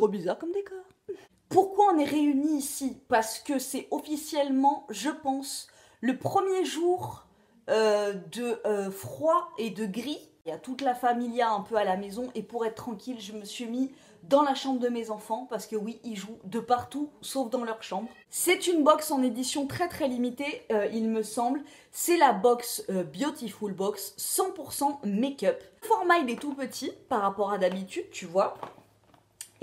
trop bizarre comme décor. Pourquoi on est réunis ici? Parce que c'est officiellement, je pense, le premier jour de froid et de gris. Il y a toute la familia un peu à la maison et pour être tranquille, je me suis mis dans la chambre de mes enfants parce que oui, ils jouent de partout sauf dans leur chambre. C'est une box en édition très très limitée, il me semble. C'est la box Beautiful Box 100% make-up. Le format il est tout petit par rapport à d'habitude, tu vois.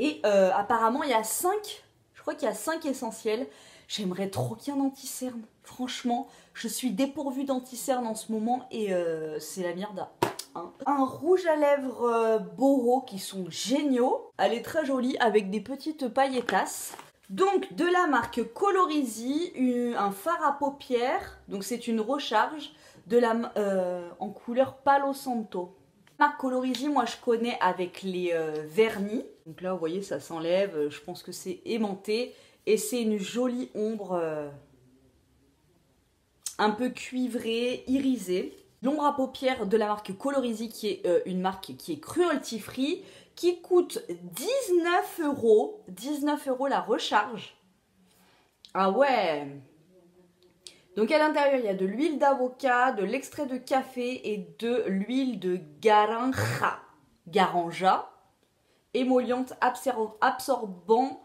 Et apparemment il y a 5, je crois qu'il y a 5 essentiels. J'aimerais trop qu'il y ait un anti-cerne. Franchement, je suis dépourvue d'anti-cerne en ce moment et c'est la merde. Un rouge à lèvres Boro qui sont géniaux. Elle est très jolie avec des petites pailletasses. Donc de la marque Colorisy, un fard à paupières. Donc c'est une recharge en couleur Palo Santo. La marque Colorisy, moi je connais avec les vernis. Donc là vous voyez ça s'enlève, je pense que c'est aimanté. Et c'est une jolie ombre un peu cuivrée, irisée. L'ombre à paupières de la marque Colorisy, qui est une marque qui est cruelty free, qui coûte 19 €. 19 € la recharge. Ah ouais! Donc à l'intérieur, il y a de l'huile d'avocat, de l'extrait de café et de l'huile de garanja, émolliente absorbant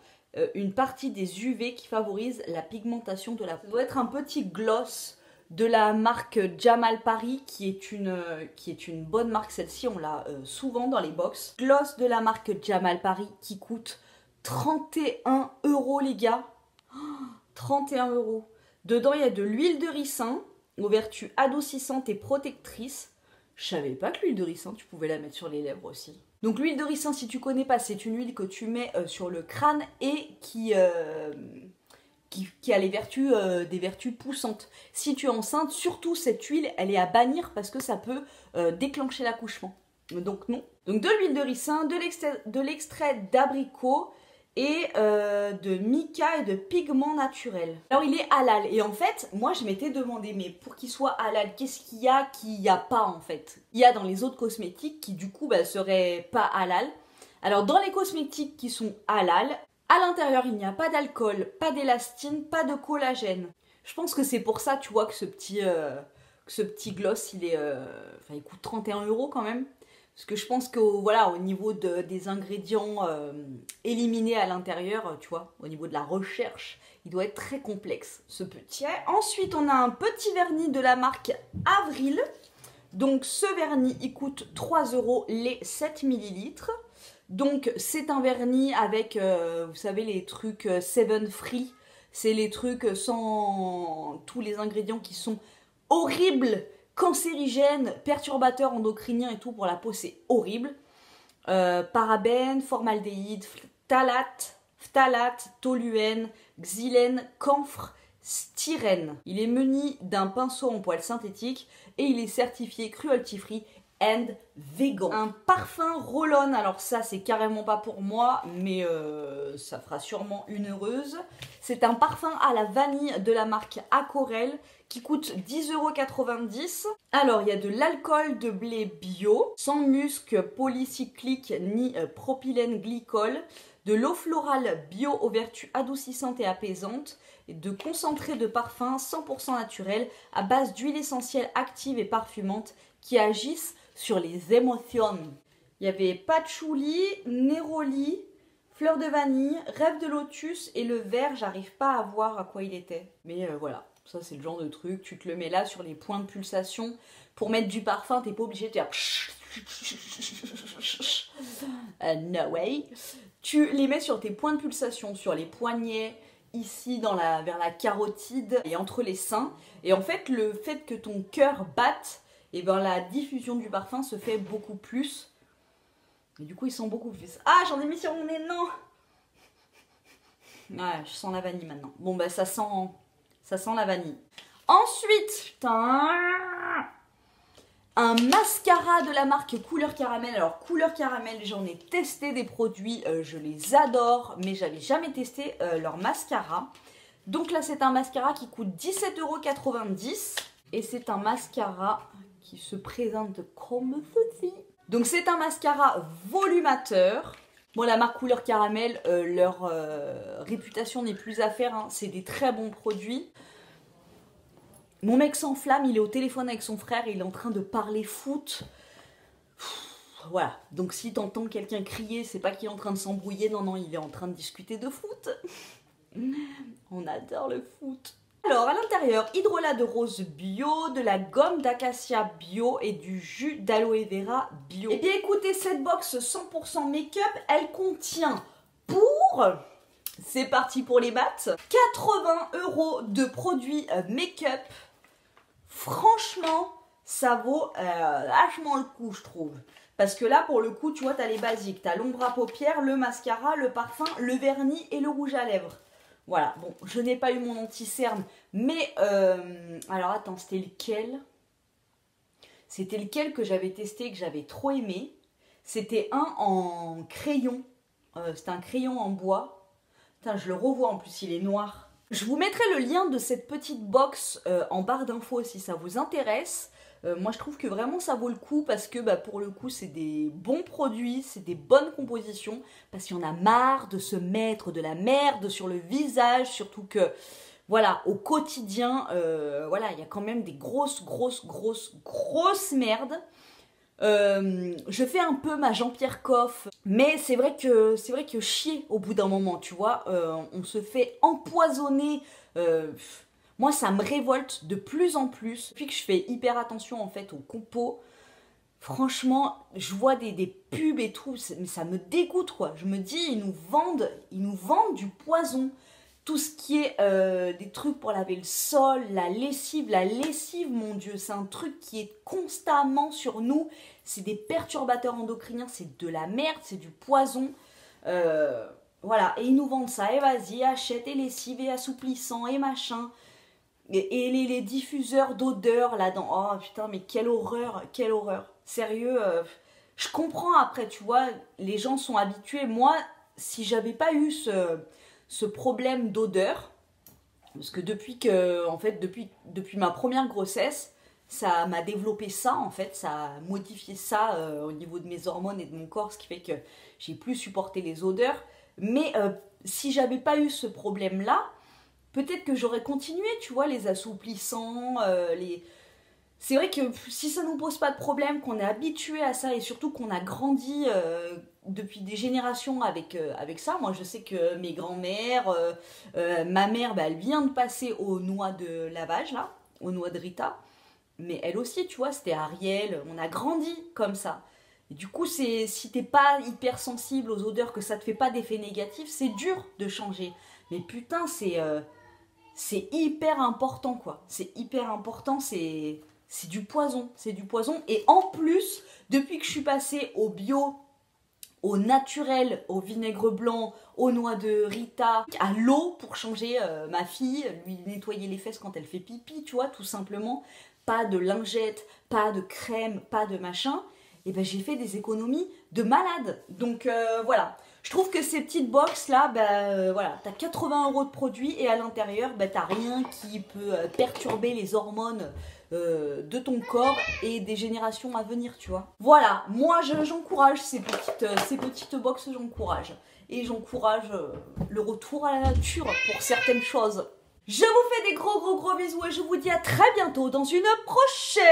une partie des UV qui favorise la pigmentation de la peau. Ça doit être un petit gloss de la marque Jamal Paris qui est une bonne marque. Celle-ci on l'a souvent dans les box. Gloss de la marque Jamal Paris qui coûte 31 € les gars. Oh, 31 €. Dedans il y a de l'huile de ricin aux vertus adoucissantes et protectrices. Je savais pas que l'huile de ricin tu pouvais la mettre sur les lèvres aussi. Donc l'huile de ricin, si tu connais pas, c'est une huile que tu mets sur le crâne et qui a les vertus, des vertus poussantes. Si tu es enceinte, surtout cette huile, elle est à bannir parce que ça peut déclencher l'accouchement. Donc non. Donc de l'huile de ricin, de l'extrait d'abricot et de mica et de pigments naturels. Alors il est halal et en fait, moi je m'étais demandé, mais pour qu'il soit halal, qu'est-ce qu'il y a pas en fait? Il y a dans les autres cosmétiques qui du coup seraient pas halal. Alors dans les cosmétiques qui sont halal, à l'intérieur il n'y a pas d'alcool, pas d'élastine, pas de collagène. Je pense que c'est pour ça, tu vois, que ce petit gloss, il coûte 31 € quand même. Parce que je pense que voilà, au niveau des ingrédients éliminés à l'intérieur, tu vois, au niveau de la recherche, il doit être très complexe, ce petit. Ensuite, on a un petit vernis de la marque Avril. Donc ce vernis, il coûte 3 € les 7 ml. Donc c'est un vernis avec, vous savez, les trucs 7 free. C'est les trucs sans tous les ingrédients qui sont horribles, cancérigènes, perturbateurs endocriniens et tout pour la peau, c'est horrible. Parabènes, formaldéhyde, phtalate, toluène, xylène, camphre, styrène. Il est muni d'un pinceau en poils synthétique et il est certifié cruelty free and vegan. Un parfum roll-on, alors ça c'est carrément pas pour moi, mais ça fera sûrement une heureuse. C'est un parfum à la vanille de la marque Aquarelle qui coûte 10,90 €. Alors il y a de l'alcool de blé bio, sans musc polycyclique ni propylène glycol, de l'eau florale bio aux vertus adoucissantes et apaisantes, et de concentré de parfum 100% naturel à base d'huile essentielle active et parfumante qui agissent sur les émotions. Il y avait patchouli, néroli, fleur de vanille, rêve de lotus et le vert, j'arrive pas à voir à quoi il était. Mais voilà, ça c'est le genre de truc, tu te le mets là sur les points de pulsation. Pour mettre du parfum, t'es pas obligé de faire... no way. Tu les mets sur tes points de pulsation, sur les poignets, ici vers la carotide et entre les seins. Et en fait, le fait que ton cœur batte, et la diffusion du parfum se fait beaucoup plus. Et du coup, ils sent beaucoup plus. Ah, j'en ai mis sur mon nez, non! Ouais, je sens la vanille maintenant. Bon, ça sent la vanille. Ensuite, putain, un mascara de la marque Couleur Caramel. Alors, Couleur Caramel, j'en ai testé des produits, je les adore, mais j'avais jamais testé leur mascara. Donc là, c'est un mascara qui coûte 17,90 €. Et c'est un mascara qui se présente comme ceci. Donc c'est un mascara volumateur. Bon, la marque Couleur Caramel, leur réputation n'est plus à faire, hein. C'est des très bons produits. Mon mec s'enflamme, il est au téléphone avec son frère, il est en train de parler foot. Voilà, donc si t'entends quelqu'un crier, c'est pas qu'il est en train de s'embrouiller, non, non, il est en train de discuter de foot. On adore le foot. Alors, à l'intérieur, hydrolat de rose bio, de la gomme d'acacia bio et du jus d'aloe vera bio. Eh bien, écoutez, cette box 100% make-up, elle contient pour... C'est parti pour les maths. 80 € de produits make-up. Franchement, ça vaut vachement le coup, je trouve. Parce que là, pour le coup, tu vois, t'as les basiques. T'as l'ombre à paupières, le mascara, le parfum, le vernis et le rouge à lèvres. Voilà, bon, je n'ai pas eu mon anti-cerne, mais... alors, attends, c'était lequel? C'était lequel que j'avais testé, que j'avais trop aimé. C'était un en crayon. C'était un crayon en bois. Putain, je le revois, en plus, il est noir. Je vous mettrai le lien de cette petite box en barre d'infos si ça vous intéresse. Moi, je trouve que vraiment ça vaut le coup parce que pour le coup, c'est des bons produits, c'est des bonnes compositions. Parce qu'il y en a marre de se mettre de la merde sur le visage, surtout que, voilà, au quotidien, voilà, il y a quand même des grosses merdes. Je fais un peu ma Jean-Pierre Coff, mais c'est vrai que chier au bout d'un moment, tu vois, on se fait empoisonner. Moi, ça me révolte de plus en plus. Depuis que je fais hyper attention en fait aux compos, franchement, je vois des pubs et tout, mais ça me dégoûte quoi. Je me dis, ils nous vendent du poison. Tout ce qui est des trucs pour laver le sol, la lessive, mon Dieu, c'est un truc qui est constamment sur nous. C'est des perturbateurs endocriniens, c'est de la merde, c'est du poison. Voilà, et ils nous vendent ça, et vas-y, achète, et lessive, et assouplissant, et machin. Et les diffuseurs d'odeur là-dedans. Oh putain, mais quelle horreur, quelle horreur. Sérieux, je comprends après, tu vois, les gens sont habitués. Moi, si j'avais pas eu ce problème d'odeur, parce que depuis ma première grossesse, ça m'a développé ça en fait, ça a modifié ça au niveau de mes hormones et de mon corps, ce qui fait que j'ai plus supporté les odeurs. Mais si j'avais pas eu ce problème-là, peut-être que j'aurais continué, tu vois, les assouplissants, C'est vrai que si ça nous pose pas de problème, qu'on est habitué à ça et surtout qu'on a grandi depuis des générations avec ça. Moi, je sais que mes grands-mères, ma mère, elle vient de passer aux noix de lavage, là, aux noix de Rita. Mais elle aussi, tu vois, c'était Ariel. On a grandi comme ça. Et du coup, si t'es pas hyper sensible aux odeurs, que ça te fait pas d'effet négatif, c'est dur de changer. Mais putain, c'est hyper important, quoi. C'est hyper important, c'est du poison, c'est du poison. Et en plus, depuis que je suis passée au bio, au naturel, au vinaigre blanc, aux noix de Rita, à l'eau pour changer ma fille, lui nettoyer les fesses quand elle fait pipi, tu vois, tout simplement. Pas de lingette, pas de crème, pas de machin. Et ben j'ai fait des économies de malade. Donc voilà. Je trouve que ces petites box là, voilà, t'as 80 € de produits et à l'intérieur, t'as rien qui peut perturber les hormones de ton corps et des générations à venir, tu vois. Voilà, moi j'encourage ces petites box, j'encourage. Et j'encourage le retour à la nature pour certaines choses. Je vous fais des gros bisous et je vous dis à très bientôt dans une prochaine